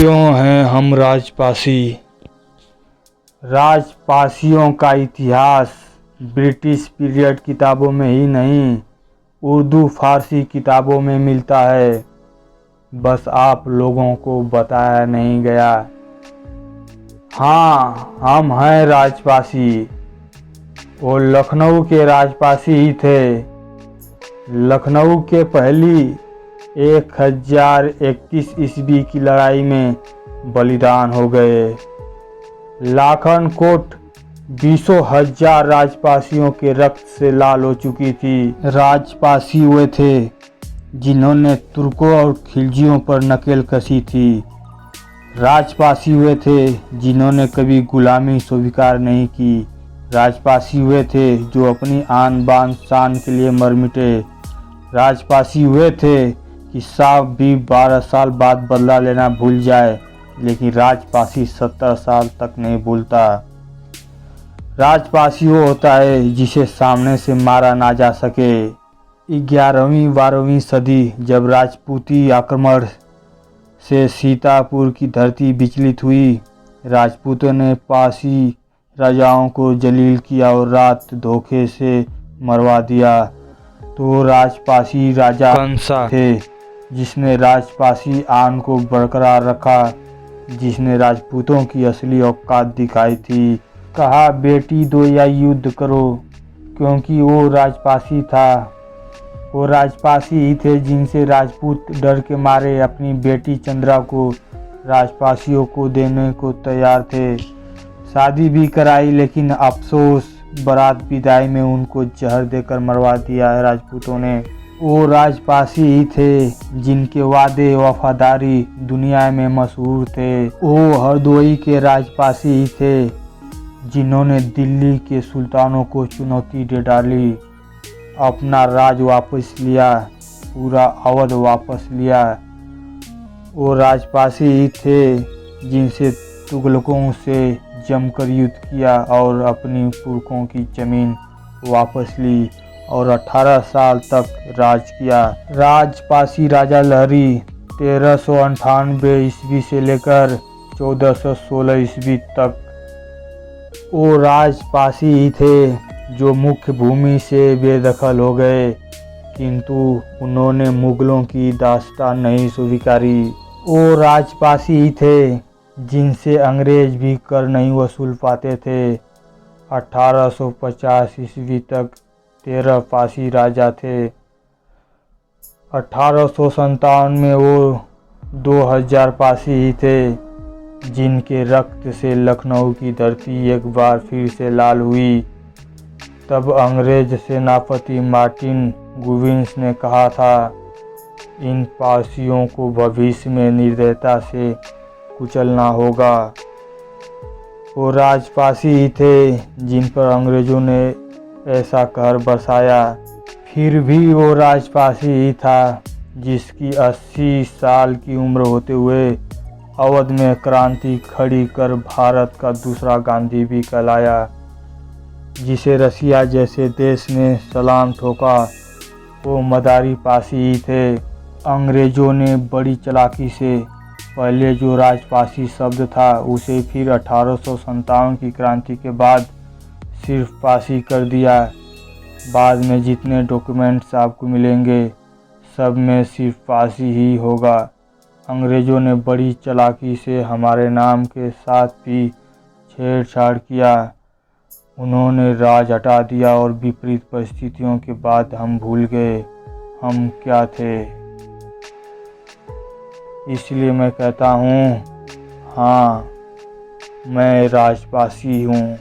क्यों हैं हम राजपासी? राजपासियों का इतिहास ब्रिटिश पीरियड किताबों में ही नहीं, उर्दू फारसी किताबों में मिलता है, बस आप लोगों को बताया नहीं गया। हाँ, हम हैं राजपासी। वो लखनऊ के राजपासी ही थे। लखनऊ के पहली 1021 ईस्वी की लड़ाई में बलिदान हो गए। लाखन कोट 20,000 राजपासियों के रक्त से लाल हो चुकी थी। राजपासी हुए थे जिन्होंने तुर्कों और खिलजियों पर नकेल कसी थी। राजपासी हुए थे जिन्होंने कभी गुलामी स्वीकार नहीं की। राजपासी हुए थे जो अपनी आन बान शान के लिए मर मिटे। राजपासी हुए थे कि सांप भी 12 साल बाद बदला लेना भूल जाए, लेकिन राजपासी 70 साल तक नहीं भूलता। राजपासी वो होता है जिसे सामने से मारा ना जा सके। 11वीं-12वीं सदी जब राजपूती आक्रमण से सीतापुर की धरती विचलित हुई, राजपूतों ने पासी राजाओं को जलील किया और रात धोखे से मरवा दिया। तो राजपासी राजा कंसा थे जिसने राजपासी आन को बरकरार रखा, जिसने राजपूतों की असली औकात दिखाई थी। कहा बेटी दो या युद्ध करो, क्योंकि वो राजपासी था। वो राजपासी ही थे जिनसे राजपूत डर के मारे अपनी बेटी चंद्रा को राजपासियों को देने को तैयार थे। शादी भी कराई, लेकिन अफसोस बारात विदाई में उनको जहर देकर मरवा दिया है राजपूतों ने। वो राजपासी ही थे जिनके वादे वफादारी दुनिया में मशहूर थे। वो हरदोई के राजपासी ही थे जिन्होंने दिल्ली के सुल्तानों को चुनौती दे डाली, अपना राज वापस लिया, पूरा अवध वापस लिया। वो राजपासी ही थे जिनसे तुगलकों से जमकर युद्ध किया और अपनी पुरखों की जमीन वापस ली और 18 साल तक राज किया। राजपासी राजा लहरी 1398 ईस्वी से लेकर 1416 ईस्वी तक वो राजपासी ही थे जो मुख्य भूमि से बेदखल हो गए, किंतु उन्होंने मुगलों की दास्तान नहीं स्वीकारी। वो राजपासी ही थे जिनसे अंग्रेज भी कर नहीं वसूल पाते थे। 1850 ईस्वी तक 13 पासी राजा थे। 1857 में वो 2000 पासी ही थे जिनके रक्त से लखनऊ की धरती एक बार फिर से लाल हुई। तब अंग्रेज सेनापति मार्टिन गुविंस ने कहा था, इन पासियों को भविष्य में निर्दयता से कुचलना होगा। वो राजपासी ही थे जिन पर अंग्रेजों ने ऐसा कहर बरसाया। फिर भी वो राजपासी ही था जिसकी 80 साल की उम्र होते हुए अवध में क्रांति खड़ी कर भारत का दूसरा गांधी भी कहलाया। जिसे रसिया जैसे देश ने सलाम ठोका, वो मदारी पासी ही थे। अंग्रेजों ने बड़ी चालाकी से पहले जो राजपासी शब्द था उसे फिर 1857 की क्रांति के बाद सिर्फ पासी कर दिया। बाद में जितने डॉक्यूमेंट्स आपको मिलेंगे सब में सिर्फ पासी ही होगा। अंग्रेजों ने बड़ी चालाकी से हमारे नाम के साथ भी छेड़छाड़ किया। उन्होंने राज हटा दिया और विपरीत परिस्थितियों के बाद हम भूल गए हम क्या थे। इसलिए मैं कहता हूँ, हाँ, मैं राजपासी हूँ।